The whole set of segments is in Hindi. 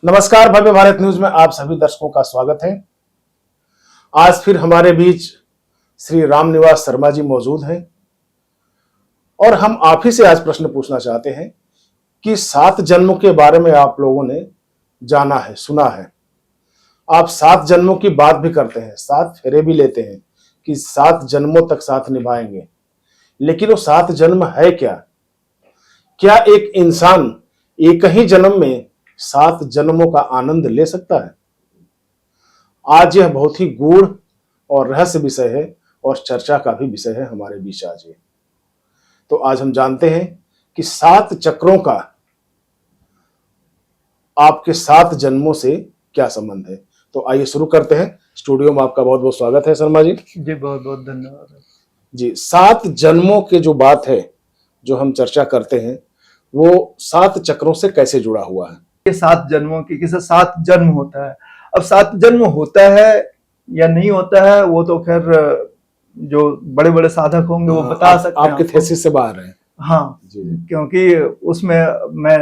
नमस्कार, भव्य भारत न्यूज में आप सभी दर्शकों का स्वागत है। आज फिर हमारे बीच श्री रामनिवास शर्मा जी मौजूद हैं और हम आप ही से आज प्रश्न पूछना चाहते हैं कि 7 जन्मों के बारे में आप लोगों ने जाना है, सुना है। आप 7 जन्मों की बात भी करते हैं, 7 फेरे भी लेते हैं कि 7 जन्मों तक साथ निभाएंगे, लेकिन वो 7 जन्म है क्या? क्या एक इंसान एक ही जन्म में 7 जन्मों का आनंद ले सकता है? आज यह बहुत ही गूढ़ और रहस्य विषय है और चर्चा का भी विषय है हमारे बीच आज ये। तो आज हम जानते हैं कि 7 चक्रों का आपके 7 जन्मों से क्या संबंध है। तो आइए शुरू करते हैं। स्टूडियो में आपका बहुत बहुत स्वागत है शर्मा जी। जी बहुत बहुत धन्यवाद जी। 7 जन्मों के जो बात है, जो हम चर्चा करते हैं, वो 7 चक्रों से कैसे जुड़ा हुआ है? ये 7 जन्मों की किसे 7 जन्म होता है। अब 7 जन्म होता है या नहीं होता है वो तो खैर जो बड़े बड़े साधक होंगे वो बता सकते हैं। आपके थीसिस से बाहर है। हाँ जी। क्योंकि उसमें मैं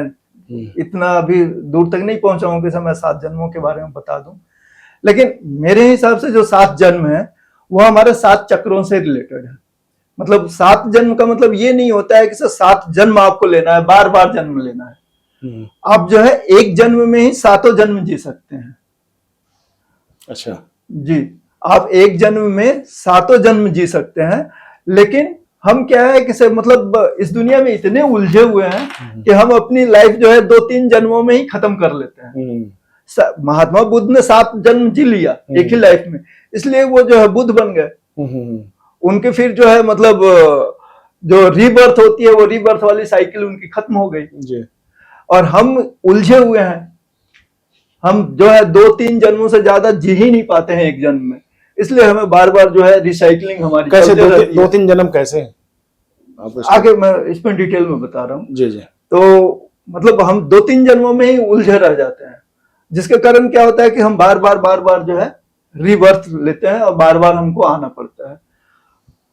इतना अभी दूर तक नहीं पहुंचा हूं कि मैं 7 जन्मों के बारे में बता दूं, लेकिन मेरे हिसाब से जो 7 जन्म है वो हमारे 7 चक्रों से रिलेटेड है। मतलब 7 जन्म का मतलब ये नहीं होता है कि 7 जन्म आपको लेना है, बार बार जन्म लेना है। आप जो है एक जन्म में ही 7 जन्म जी सकते हैं। अच्छा जी, आप एक जन्म में 7 जन्म जी सकते हैं, लेकिन हम क्या है कि मतलब इस दुनिया में इतने उलझे हुए हैं कि हम अपनी लाइफ जो है 2-3 जन्मों में ही खत्म कर लेते हैं। महात्मा बुद्ध ने 7 जन्म जी लिया एक ही लाइफ में, इसलिए वो जो है बुद्ध बन गए। उनके फिर जो है मतलब जो रीबर्थ होती है वो रीबर्थ वाली साइकिल उनकी खत्म हो गई जी। और हम उलझे हुए हैं, हम जो है 2-3 जन्मों से ज्यादा जी ही नहीं पाते हैं एक जन्म में, इसलिए हमें बार बार जो है रिसाइकलिंग हमारी कैसे 2-3 जन्म कैसे आगे मैं इसमें डिटेल में बता रहा हूँ जी जी। तो मतलब हम 2-3 जन्मों में ही उलझे रह जाते हैं, जिसके कारण क्या होता है कि हम बार बार जो है रीबर्थ लेते हैं और बार बार हमको आना पड़ता है।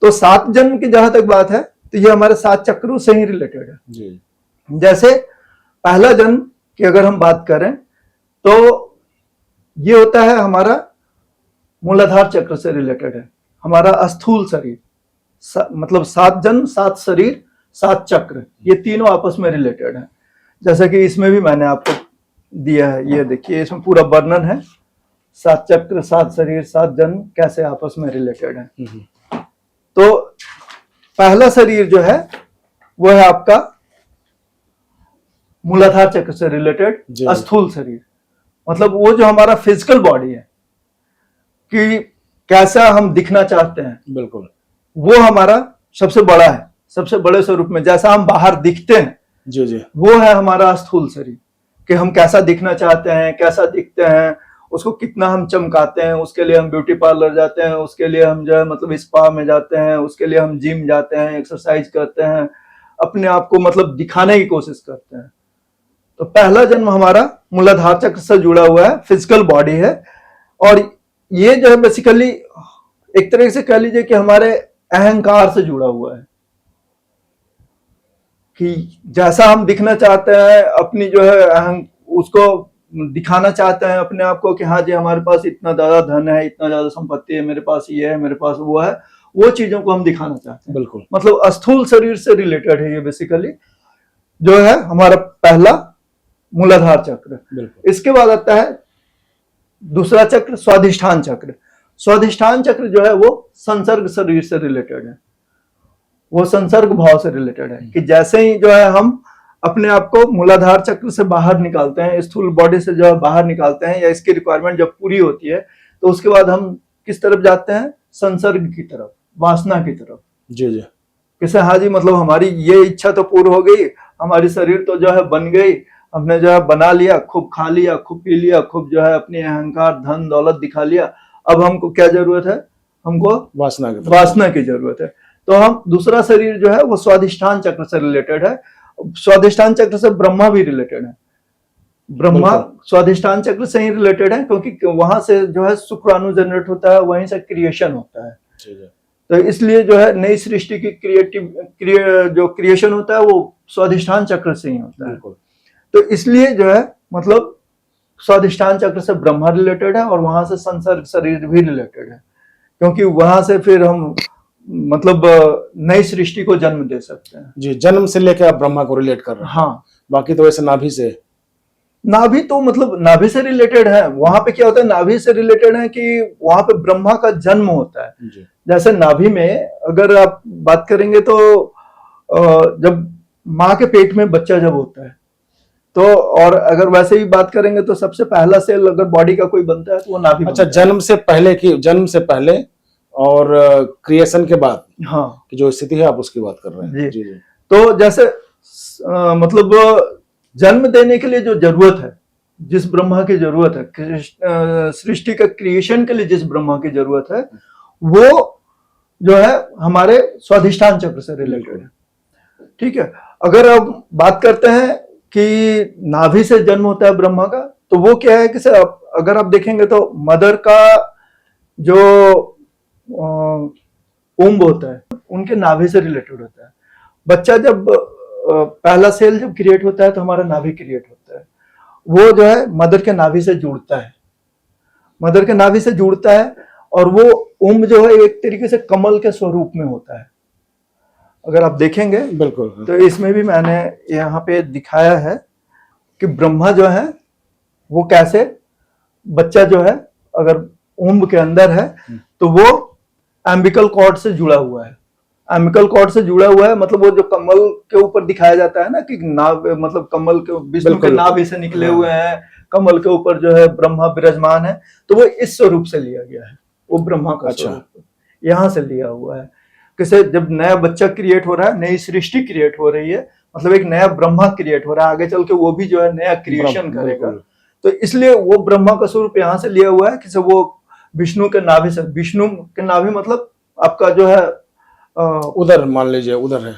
तो 7 जन्म की जहां तक बात है तो ये हमारे 7 चक्रों से ही रिलेटेड है जी। जैसे पहला जन्म की अगर हम बात करें तो ये होता है हमारा मूलाधार चक्र से रिलेटेड है, हमारा स्थूल शरीर। मतलब 7 जन्म, 7 शरीर, 7 चक्र, ये तीनों आपस में रिलेटेड है। जैसे कि इसमें भी मैंने आपको दिया है, ये देखिए इसमें पूरा वर्णन है, 7 चक्र, 7 शरीर, 7 जन्म कैसे आपस में रिलेटेड है। तो पहला शरीर जो है वो है आपका मूलाधार चक्र से रिलेटेड स्थूल शरीर। मतलब वो जो हमारा फिजिकल बॉडी है कि कैसा हम दिखना चाहते हैं, बिल्कुल वो हमारा सबसे बड़ा है, सबसे बड़े स्वरूप में जैसा हम बाहर दिखते हैं जी जी, वो है हमारा स्थूल शरीर। कि हम कैसा दिखना चाहते हैं, कैसा दिखते हैं, उसको कितना हम चमकाते हैं, उसके लिए हम ब्यूटी पार्लर जाते हैं, उसके लिए हम जो है मतलब स्पा में जाते हैं, उसके लिए हम जिम जाते हैं, एक्सरसाइज करते हैं, अपने आप को मतलब दिखाने की कोशिश करते हैं। तो पहला जन्म हमारा मूलाधार चक्र से जुड़ा हुआ है, फिजिकल बॉडी है। और ये जो है बेसिकली एक तरह से कह लीजिए कि हमारे अहंकार से जुड़ा हुआ है कि जैसा हम दिखना चाहते हैं, अपनी जो है उसको दिखाना चाहते हैं अपने आप को कि हाँ जी हमारे पास इतना ज्यादा धन है, इतना ज्यादा संपत्ति है, मेरे पास ये है, मेरे पास वो है, वो चीजों को हम दिखाना चाहते हैं। बिल्कुल, मतलब स्थूल शरीर से रिलेटेड है ये बेसिकली जो है हमारा पहला मूलाधार चक्र। इसके बाद आता है दूसरा चक्र, स्वाधिष्ठान चक्र। स्वाधिष्ठान चक्र जो है वो संसर्ग शरीर से रिलेटेड है, वो संसर्ग भाव से रिलेटेड है कि जैसे ही जो है हम अपने आप को मूलाधार चक्र से बाहर निकालते हैं, स्थूल बॉडी से जो है बाहर निकालते हैं, या इसकी रिक्वायरमेंट जब पूरी होती है तो उसके बाद हम किस तरफ जाते हैं, संसर्ग की तरफ, वासना की तरफ जी जी। किसे हाँ जी मतलब हमारी ये इच्छा तो पूरी हो गई, हमारी शरीर तो जो है बन गई, हमने जो है बना लिया, खूब खा लिया, खूब पी लिया, खूब जो है अपनी अहंकार धन दौलत दिखा लिया, अब हमको क्या जरूरत है, हमको वासना की जरूरत है। तो हम दूसरा शरीर जो है वो स्वाधिष्ठान चक्र से रिलेटेड है। स्वाधिष्ठान चक्र से ब्रह्मा भी रिलेटेड है, ब्रह्मा स्वाधिष्ठान चक्र से ही रिलेटेड है क्योंकि वहां से जो है शुक्राणु जनरेट होता है, वहीं से क्रिएशन होता है। तो इसलिए जो है नई सृष्टि की जो क्रिएशन होता है वो स्वाधिष्ठान चक्र से ही होता है। तो इसलिए जो है मतलब स्वाधिष्ठान चक्र से ब्रह्मा रिलेटेड है और वहां से संसर्ग शरीर भी रिलेटेड है, क्योंकि वहां से फिर हम मतलब नई सृष्टि को जन्म दे सकते हैं। जी, जन्म से लेकर आप ब्रह्मा को रिलेट कर रहे हैं। हाँ, बाकी तो वैसे नाभि से। नाभि तो मतलब नाभि से रिलेटेड है। वहां पे क्या होता है, नाभि से रिलेटेड है कि वहां पे ब्रह्मा का जन्म होता है। जी जैसे नाभि में अगर आप बात करेंगे तो जब माँ के पेट में बच्चा जब होता है तो, और अगर वैसे ही बात करेंगे तो सबसे पहला सेल अगर बॉडी का कोई बनता है तो वो नाभि अच्छा, बनता है। जन्म से पहले और क्रिएशन के बाद हाँ की जो स्थिति है आप उसकी बात कर रहे हैं। जी। जी जी। तो जैसे मतलब जन्म देने के लिए जो जरूरत है, जिस ब्रह्मा की जरूरत है, सृष्टि का क्रिएशन के लिए जिस ब्रह्मा की जरूरत है, वो जो है हमारे स्वाधिष्ठान चक्र से रिलेटेड है। ठीक है, अगर अब बात करते हैं कि नाभि से जन्म होता है ब्रह्मा का, तो वो क्या है कि सर अगर आप देखेंगे तो मदर का जो उम्ब होता है उनके नाभि से रिलेटेड होता है। बच्चा जब पहला सेल जब क्रिएट होता है तो हमारा नाभि क्रिएट होता है, वो जो है मदर के नाभि से जुड़ता है, मदर के नाभि से जुड़ता है और वो उम्ब जो है एक तरीके से कमल के स्वरूप में होता है। अगर आप देखेंगे बिल्कुल। तो इसमें भी मैंने यहाँ पे दिखाया है कि ब्रह्मा जो है वो कैसे, बच्चा जो है अगर उम्ब के अंदर है तो वो एम्बिकल कॉर्ड से जुड़ा हुआ है। एम्बिकल कॉर्ड से जुड़ा हुआ है मतलब वो जो कमल के ऊपर दिखाया जाता है ना कि नाभ, मतलब कमल के विष्णु के नाभि से निकले हुए हैं, कमल के ऊपर जो है ब्रह्मा विराजमान है, तो वो इस स्वरूप से लिया गया है, वो ब्रह्मा का स्वरूप यहाँ से लिया हुआ है। कैसे, जब नया बच्चा क्रिएट हो रहा है, नई सृष्टि क्रिएट हो रही है, मतलब एक नया ब्रह्मा क्रिएट हो रहा है, आगे चल के वो भी जो है नया क्रिएशन करेगा, तो इसलिए वो ब्रह्मा का स्वरूप यहाँ से लिया हुआ है कि वो विष्णु के नाभि से, विष्णु के नाभि मतलब आपका जो है उधर मान लीजिए उधर है,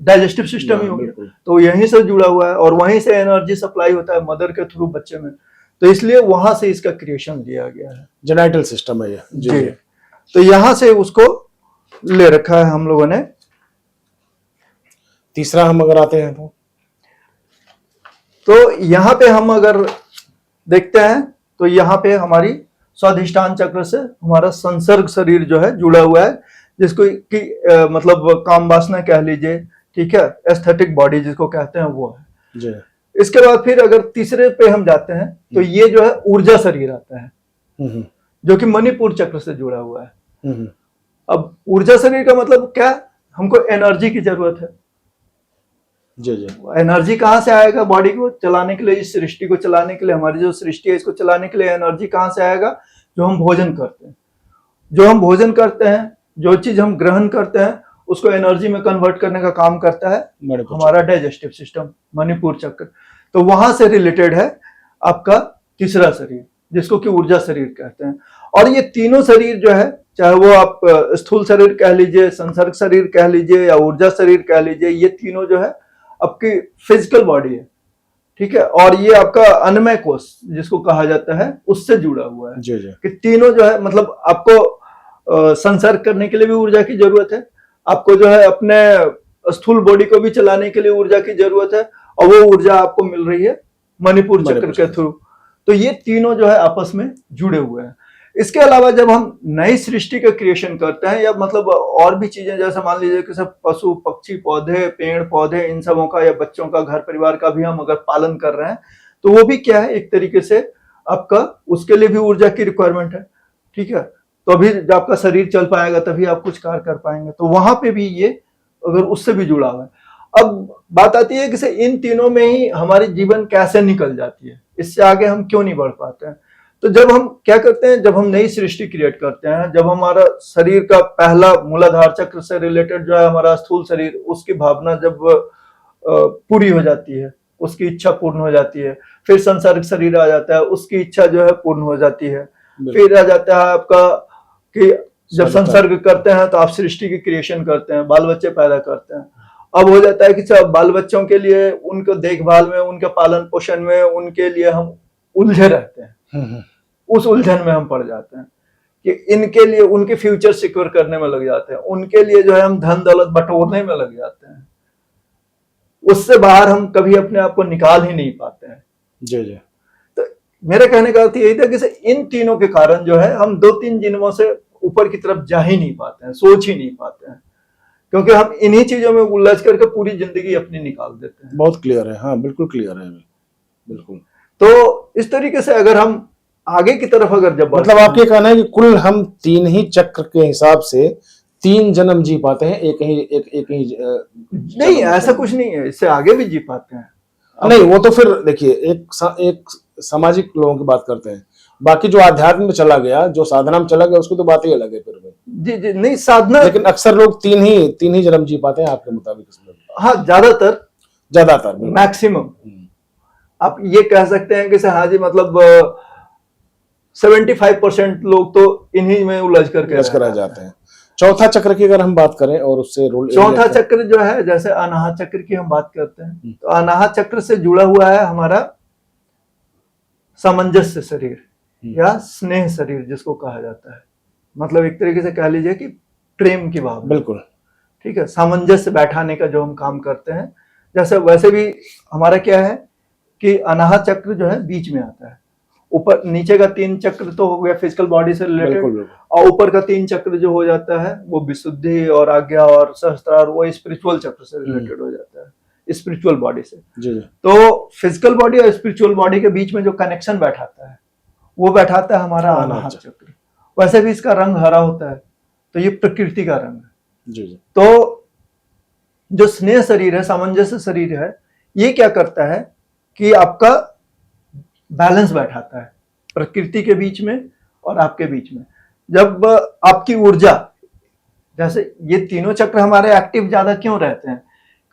डाइजेस्टिव सिस्टम ही हो गया, तो यहीं से जुड़ा हुआ है और वहीं से एनर्जी सप्लाई होता है मदर के थ्रू बच्चे में, तो इसलिए वहां से इसका क्रिएशन लिया गया है। जेनाइटल सिस्टम है ये। जी। तो यहां से उसको ले रखा है हम लोगों ने। तीसरा हम अगर आते हैं तो यहाँ पे हम अगर देखते हैं तो यहाँ पे हमारी स्वाधिष्ठान चक्र से हमारा संसर्ग शरीर जो है जुड़ा हुआ है, जिसको कि मतलब काम वासना कह लीजिए, ठीक है, एस्थेटिक बॉडी जिसको कहते हैं वो है जी। इसके बाद फिर अगर तीसरे पे हम जाते हैं तो ये जो है ऊर्जा शरीर आता है जो कि मणिपुर चक्र से जुड़ा हुआ है। अब ऊर्जा शरीर का मतलब क्या, हमको एनर्जी की जरूरत है। जी जी। एनर्जी कहाँ से आएगा बॉडी को चलाने के लिए, इस सृष्टि को चलाने के लिए, हमारी जो सृष्टि है इसको चलाने के लिए एनर्जी कहाँ से आएगा, जो हम भोजन करते हैं, जो हम भोजन करते हैं, जो चीज हम ग्रहण करते हैं उसको एनर्जी में कन्वर्ट करने का काम करता है हमारा डाइजेस्टिव सिस्टम, मणिपुर चक्र। तो वहां से रिलेटेड है आपका तीसरा शरीर जिसको कि ऊर्जा शरीर कहते हैं। और ये तीनों शरीर जो है, चाहे वो आप स्थूल शरीर कह लीजिए, संसर्ग शरीर कह लीजिए या ऊर्जा शरीर कह लीजिए, ये तीनों जो है आपकी फिजिकल बॉडी है, ठीक है, और ये आपका अन्नमय कोश जिसको कहा जाता है उससे जुड़ा हुआ है। जी जी। कि तीनों जो है मतलब आपको संसर्ग करने के लिए भी ऊर्जा की जरूरत है, आपको जो है अपने स्थूल बॉडी को भी चलाने के लिए ऊर्जा की जरूरत है, और वो ऊर्जा आपको मिल रही है मणिपुर चक्र के थ्रू। तो ये तीनों जो है आपस में जुड़े हुए हैं। इसके अलावा जब हम नई सृष्टि का क्रिएशन करते हैं या मतलब और भी चीजें, जैसे मान लीजिए कि सब पशु पक्षी पौधे पेड़ पौधे इन सबों का या बच्चों का घर परिवार का भी हम अगर पालन कर रहे हैं तो वो भी क्या है, एक तरीके से आपका उसके लिए भी ऊर्जा की रिक्वायरमेंट है, ठीक है। तो अभी जब आपका शरीर चल पाएगा तभी आप कुछ कार्य कर पाएंगे, तो वहां पे भी ये अगर उससे भी जुड़ा हुआ है। अब बात आती है कि इन तीनों में ही हमारी जीवन कैसे निकल जाती है, इससे आगे हम क्यों नहीं बढ़ पाते हैं। तो जब हम क्या करते हैं, जब हम नई सृष्टि क्रिएट करते हैं, जब हमारा शरीर का पहला मूलाधार चक्र से रिलेटेड जो है हमारा स्थूल शरीर, उसकी भावना जब पूरी हो जाती है, उसकी इच्छा पूर्ण हो जाती है, फिर संसर्ग शरीर आ जाता है, उसकी इच्छा जो है पूर्ण हो जाती है, फिर आ जाता है आपका कि जब संसर्ग करते हैं तो आप सृष्टि की क्रिएशन करते हैं, बाल बच्चे पैदा करते हैं। अब हो जाता है कि सब बाल बच्चों के लिए उनको देखभाल में, उनके पालन पोषण में, उनके लिए हम उलझे रहते हैं, उस उलझन में हम पड़ जाते हैं कि इनके लिए उनके फ्यूचर सिक्योर करने में लग जाते हैं, उनके लिए जो है हम धन दौलत बटोरने में लग जाते हैं, उससे बाहर हम कभी अपने आप को निकाल ही नहीं पाते हैं। जी जी। तो मेरे कहने का अर्थ यही था कि इन तीनों के कारण जो है हम 2-3 जन्मों से ऊपर की तरफ जा ही नहीं पाते हैं, सोच ही नहीं पाते हैं, क्योंकि हम इन्हीं चीजों में उलझ करके पूरी जिंदगी अपनी निकाल देते हैं। बहुत क्लियर है, हाँ बिल्कुल क्लियर है, बिल्कुल। तो इस तरीके से अगर हम आगे की तरफ अगर जब मतलब आपके कहना है कि कुल हम 3 ही चक्र के हिसाब से 3 जन्म जी पाते हैं, एक ही नहीं, ऐसा कुछ नहीं है, इससे आगे भी जी पाते हैं। नहीं, वो तो फिर देखिए एक सामाजिक लोगों की बात करते हैं, बाकी जो आध्यात्म में चला गया, जो साधना में चला गया, उसकी तो बात ही अलग है फिर भी। जी जी, नहीं साधना, लेकिन अक्सर लोग 3 ही जन्म जी पाते हैं आपके मुताबिक इसमें? हाँ, ज्यादातर मैक्सिमम आप ये कह सकते हैं कि हाँ जी, मतलब 75% लोग तो इन्हीं में उलझ करके रह जाते हैं। चौथा चक्र की अगर हम बात करें और उससे चौथा चक्र जो है, जैसे अनाहत चक्र की हम बात करते हैं, तो अनाहत चक्र से जुड़ा हुआ है हमारा सामंजस्य शरीर या स्नेह शरीर जिसको कहा जाता है। मतलब एक तरीके से कह लीजिए कि प्रेम की भावना। बिल्कुल ठीक है, सामंजस्य बैठाने का जो हम काम करते हैं, जैसे वैसे भी हमारा क्या है कि अनाहत चक्र जो है बीच में आता है। ऊपर नीचे का 3 चक्र तो हो गया फिजिकल बॉडी से रिलेटेड, और ऊपर का 3 चक्र जो हो जाता है वो विशुद्धि और आज्ञा और सहस्त्रार, वो स्पिरिचुअल चक्र से रिलेटेड हो जाता है, स्पिरिचुअल बॉडी से। जी। तो फिजिकल बॉडी और स्पिरिचुअल बॉडी के बीच में जो कनेक्शन बैठाता है वो बैठाता है हमारा अनाहत चक्र। वैसे भी इसका रंग हरा होता है, तो ये प्रकृति का रंग है। जी। तो जो स्नेह शरीर है, सामंजस्य शरीर है, ये क्या करता है कि आपका बैलेंस बैठाता है प्रकृति के बीच में और आपके बीच में। जब आपकी ऊर्जा, जैसे ये तीनों चक्र हमारे एक्टिव ज्यादा क्यों रहते हैं,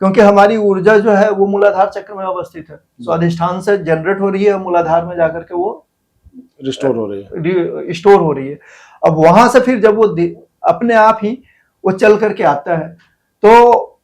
क्योंकि हमारी ऊर्जा जो है वो मूलाधार चक्र में अवस्थित है, स्वाधिष्ठान से जनरेट हो रही है, मूलाधार में जाकर के वो रिस्टोर हो रही है। अब वहां से फिर जब वो अपने आप ही वो चल करके आता है, तो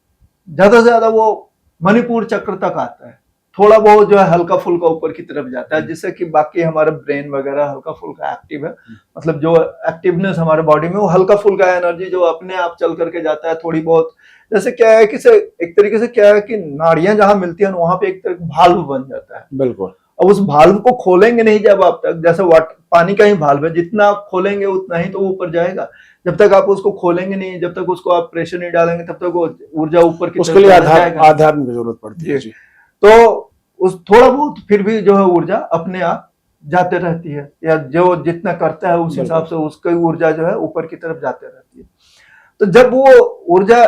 ज्यादा से ज्यादा वो मणिपुर चक्र तक आता है, थोड़ा बहुत जो है हल्का फुल्का ऊपर की तरफ जाता है, जिससे कि बाकी हमारा ब्रेन वगैरह हल्का फुल्का एक्टिव है। मतलब जो एक्टिवनेस हमारे बॉडी में, वो हल्का फुल्का एनर्जी जो अपने आप चल करके जाता है थोड़ी बहुत। जैसे क्या है कि एक तरीके से क्या है कि नाड़ियां जहां मिलती है वहां पे एक तरह भाल्व बन जाता है। बिल्कुल। अब उस भाल्व को खोलेंगे नहीं जब आप तक, जैसे पानी का ही भाल्व है, जितना आप खोलेंगे उतना ही तो ऊपर जाएगा। जब तक आप उसको खोलेंगे नहीं, जब तक उसको आप प्रेशर नहीं डालेंगे, तब तक वो ऊर्जा ऊपर की, उसके लिए आध्यात्म की जरूरत पड़ती है। तो उस थोड़ा बहुत फिर भी जो है ऊर्जा अपने आप जाते रहती है, या जो जितना करता है उस हिसाब से उसकी ऊर्जा जो है ऊपर की तरफ जाते रहती है। तो जब वो ऊर्जा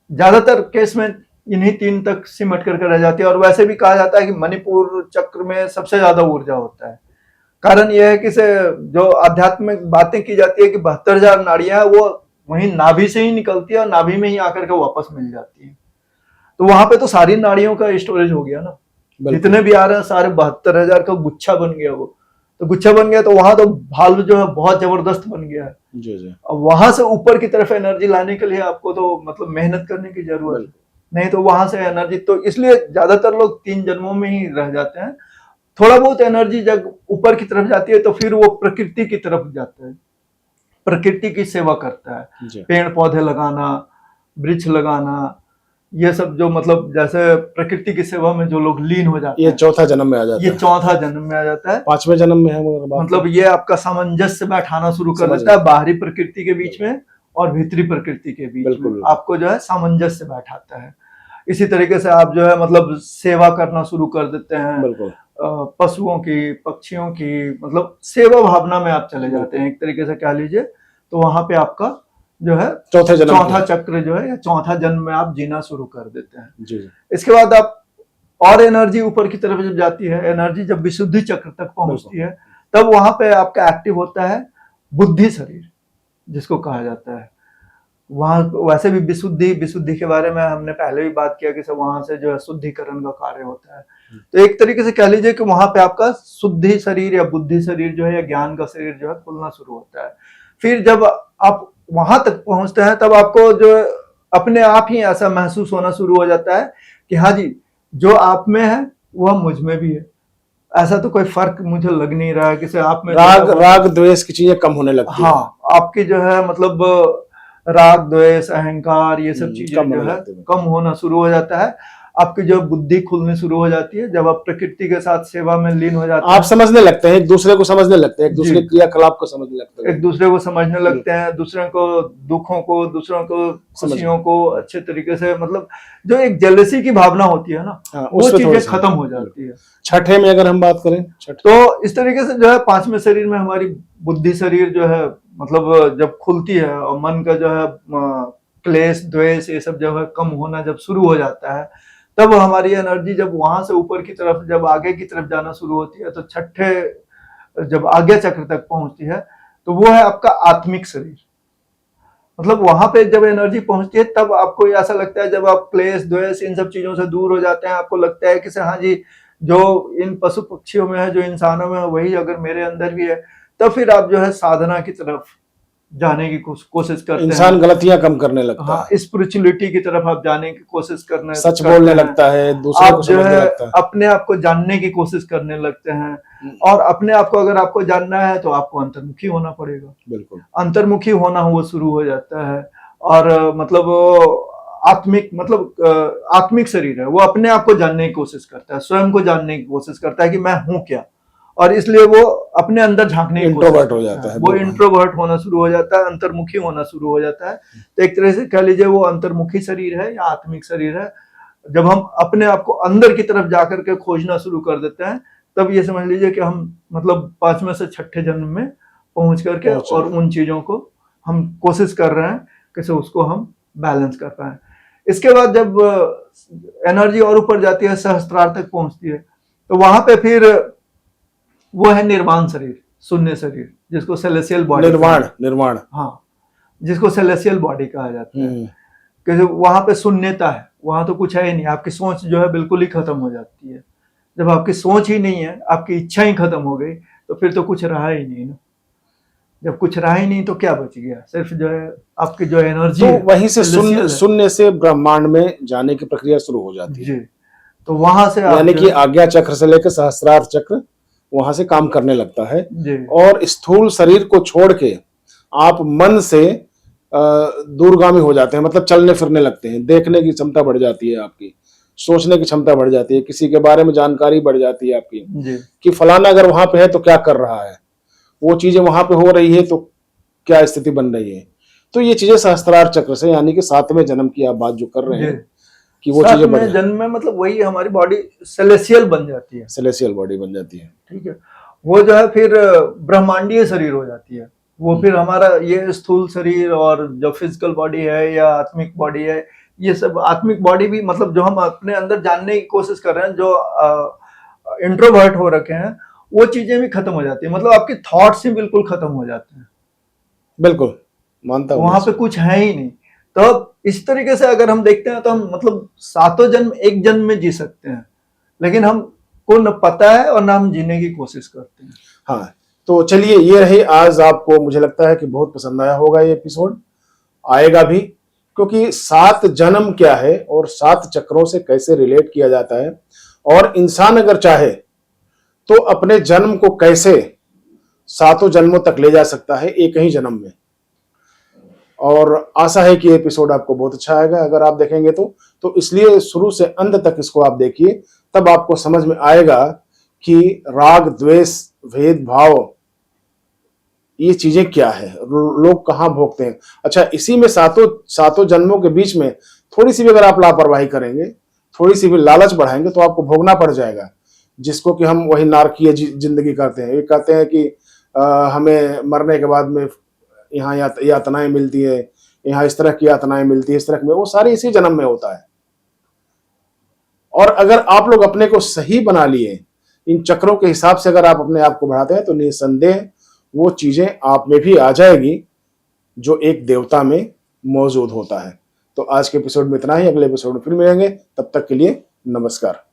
ज्यादातर केस में इन्हीं 3 तक सिमट करके रह जाती है, और वैसे भी कहा जाता है कि मणिपुर चक्र में सबसे ज्यादा ऊर्जा होता है। कारण यह है कि जो आध्यात्मिक बातें की जाती है कि 72,000 नाड़ियां वो वहीं नाभि से ही निकलती है और नाभि में ही आकर के वापस मिल जाती है। तो वहां पे तो सारी नाड़ियों का स्टोरेज हो गया ना, जितने भी आ रहे हैं सारे 72,000 का गुच्छा बन गया। वो तो गुच्छा बन गया, तो वहां तो भाल्व जो है बहुत जबरदस्त बन गया है। जी। अब वहां से ऊपर की तरफ एनर्जी लाने के लिए आपको तो मतलब मेहनत करने की जरूरत है, नहीं तो वहां से एनर्जी, तो इसलिए ज्यादातर लोग 3 जन्मों में ही रह जाते हैं। थोड़ा बहुत एनर्जी जब ऊपर की तरफ जाती है तो फिर वो प्रकृति की तरफ जाता है, प्रकृति की सेवा करता है, पेड़ पौधे लगाना, वृक्ष लगाना, ये सब जो मतलब जैसे प्रकृति की सेवा में जो लोग लीन हो जाते हैं, ये चौथा जन्म में आ जाता है। ये चौथा जन्म में आ जाता है। 5वें जन्म में है मतलब ये आपका सामंजस्य बैठाना शुरू कर देता है, बाहरी प्रकृति के बीच में और भीतरी प्रकृति के बीच में आपको जो है सामंजस्य बैठाता है। इसी तरीके से आप जो है मतलब सेवा करना शुरू कर देते हैं, पशुओं की, पक्षियों की, मतलब सेवा भावना में आप चले जाते हैं एक तरीके से कह लीजिए। तो वहां पे आपका जो है चौथा चक्र जो है या चौथा जन्म में आप जीना शुरू कर देते हैं। जी। इसके बाद आप और एनर्जी ऊपर की तरफ जब जाती है, एनर्जी जब विशुद्धि चक्र तक पहुंचती है, तब वहां पे आपका एक्टिव होता है बुद्धि शरीर जिसको कहा जाता है। वहां वैसे भी विशुद्धि के बारे में हमने पहले भी बात किया कि वहां से जो है शुद्धिकरण का कार्य होता है। तो एक तरीके से कह लीजिए कि वहां पे आपका शुद्धि शरीर या बुद्धि शरीर जो है या ज्ञान का शरीर जो है खुलना शुरू होता है। फिर जब आप वहां तक पहुंचते हैं तब आपको जो अपने आप ही ऐसा महसूस होना शुरू हो जाता है कि हाँ जी, जो आप में है वह मुझ में भी है। ऐसा तो कोई फर्क मुझे लग नहीं रहा है कि आप में राग द्वेष की चीजें कम होने लगती है। हाँ, आपकी जो है मतलब राग द्वेष अहंकार ये सब चीजें जो है कम होना शुरू हो जाता है। आपकी जो बुद्धि खुलनी शुरू हो जाती है, जब आप प्रकृति के साथ सेवा में लीन हो जाते आप समझने लगते हैं, एक दूसरे को समझने लगते हैं, एक दूसरे जी। के क्रियाकलाप को समझने लगते हैं, एक दूसरे को समझने लगते हैं, दूसरों को दुखों को, दूसरों को खुशियों को अच्छे तरीके से, मतलब जो एक जेलसी की भावना होती है ना, हाँ, वो उस पे चीजें थोड़ी सी खत्म हो जाती है। छठे में अगर हम बात करें, छठ तो इस तरीके से जो है पांचवें शरीर में हमारी बुद्धि शरीर जो है, मतलब जब खुलती है और मन का जो है क्लेश द्वेष ये सब जो है कम होना जब शुरू हो जाता है, तब हमारी एनर्जी जब वहां से ऊपर की तरफ, जब आगे की तरफ जाना शुरू होती है, तो छठे जब आज्ञा चक्र तक पहुंचती है, तो वो है आपका आत्मिक शरीर। मतलब वहां पे जब एनर्जी पहुंचती है, तब आपको ऐसा लगता है, जब आप क्लेश द्वेष इन सब चीजों से दूर हो जाते हैं, आपको लगता है कि हाँ जी, जो इन पशु पक्षियों में है, जो इंसानों में है, वही अगर मेरे अंदर भी है, तब फिर आप जो है साधना की तरफ जाने की कोशिश करते हैं। इंसान गलतियां कम करने लगता हाँ, है, स्पिरिचुअलिटी की तरफ आप जाने की कोशिश सच करते बोलने हैं। लगता है, दूसरे आप को जो समझने है लगता है। अपने आप को जानने की कोशिश करने लगते हैं, और अपने आप को अगर आपको जानना है तो आपको अंतर्मुखी होना पड़ेगा। बिल्कुल, अंतर्मुखी होना वो शुरू हो जाता है, और मतलब आत्मिक, मतलब आत्मिक शरीर है, वो अपने आप को जानने की कोशिश करता है, स्वयं को जानने की कोशिश करता है कि मैं हूं क्या, और इसलिए वो अपने अंदर झांकने की कोशिश इंट्रोवर्ट हो जाता है, वो इंट्रोवर्ट होना शुरू हो जाता है, अंतर्मुखी होना शुरू हो जाता है। तो एक तरह से कह लीजिए वो अंतर्मुखी शरीर है या आत्मिक शरीर है। जब हम अपने आप को अंदर की तरफ जाकर के खोजना शुरू कर देते हैं, तब ये समझ लीजिए कि हम मतलब पांचवें से छठे जन्म में पहुंच करके और उन चीजों को हम कोशिश कर रहे हैं कैसे उसको हम बैलेंस कर पाए। इसके बाद जब एनर्जी और ऊपर जाती है, सहस्त्रार तक पहुंचती है, तो वहां पे फिर वो है निर्वाण शरीर, शून्य शरीर, जिसको सेलेसियल बॉडी, निर्वाण, हाँ, जिसको सेलेसियल बॉडी कहा जाता है। कि वहां पे शून्यता है, वहां तो कुछ है ही नहीं, आपकी सोच जो है बिल्कुल ही खत्म हो जाती है। जब आपकी सोच ही नहीं है, आपकी इच्छा ही खत्म हो गई, तो फिर तो कुछ रहा ही नहीं ना। जब कुछ रहा ही नहीं तो क्या बच गया, सिर्फ जो है आपकी जो एनर्जी, तो वहीं से शून्य से ब्रह्मांड में जाने की प्रक्रिया शुरू हो जाती है जी। तो वहां से यानी कि आज्ञा चक्र से लेकर सहस्रार चक्र वहां से काम करने लगता है जी। और स्थूल शरीर को छोड़ के आप मन से दूरगामी हो जाते हैं, मतलब चलने फिरने लगते हैं, देखने की क्षमता बढ़ जाती है आपकी, सोचने की क्षमता बढ़ जाती है, किसी के बारे में जानकारी बढ़ जाती है आपकी जी। कि फलाना अगर वहां पे है तो क्या कर रहा है, वो चीजें वहां पे हो रही है तो क्या स्थिति बन रही है। तो ये चीजें सहस्त्रार चक्र से, यानी कि 7वें जन्म की आप बात जो कर रहे हैं कि वो चीजें बढ़ जन्म में, मतलब वही हमारी बॉडी सेलेसियल बन जाती है, सेलेसियल बॉडी बन जाती है। ठीक है, वो जो है फिर ब्रह्मांडीय शरीर हो जाती है। वो फिर हमारा ये स्थूल शरीर और जो फिजिकल बॉडी है या आत्मिक बॉडी है, ये सब आत्मिक बॉडी भी, मतलब जो हम अपने अंदर जानने की कोशिश कर रहे हैं, जो इंट्रोवर्ट हो रखे हैं, वो चीजें भी खत्म हो जाती है। मतलब आपके थॉट्स ही बिल्कुल खत्म हो जाते हैं, बिल्कुल मानता हूं, वहां पे कुछ है ही नहीं। तो इस तरीके से अगर हम देखते हैं तो हम मतलब 7 जन्म एक जन्म में जी सकते हैं, लेकिन हमको न पता है और ना हम जीने की कोशिश करते हैं। हाँ, तो चलिए ये रही आज, आपको मुझे लगता है कि बहुत पसंद आया होगा ये एपिसोड, आएगा भी, क्योंकि 7 जन्म क्या है और 7 चक्रों से कैसे रिलेट किया जाता है, और इंसान अगर चाहे तो अपने जन्म को कैसे 7 जन्मों तक ले जा सकता है एक ही जन्म में। और आशा है कि एपिसोड आपको बहुत अच्छा आएगा अगर आप देखेंगे तो इसलिए शुरू से अंत तक इसको आप देखिए, तब आपको समझ में आएगा कि राग द्वेष भेदभाव ये चीजें क्या है, लोग कहाँ भोगते हैं। अच्छा, इसी में सातों जन्मों के बीच में थोड़ी सी भी अगर आप लापरवाही करेंगे, थोड़ी सी भी लालच बढ़ाएंगे, तो आपको भोगना पड़ जाएगा, जिसको कि हम वही नारकीय जिंदगी करते हैं। ये कहते हैं कि हमें मरने के बाद में यहाँ यातनाएं मिलती है, यहाँ इस तरह की यातनाएं मिलती है, इस तरह की, वो सारी इसी जन्म में होता है। और अगर आप लोग अपने को सही बना लिए, इन चक्रों के हिसाब से अगर आप अपने आप को बढ़ाते हैं, तो निसंदेह वो चीजें आप में भी आ जाएगी जो एक देवता में मौजूद होता है। तो आज के एपिसोड में इतना ही, अगले एपिसोड में फिर मिलेंगे, तब तक के लिए नमस्कार।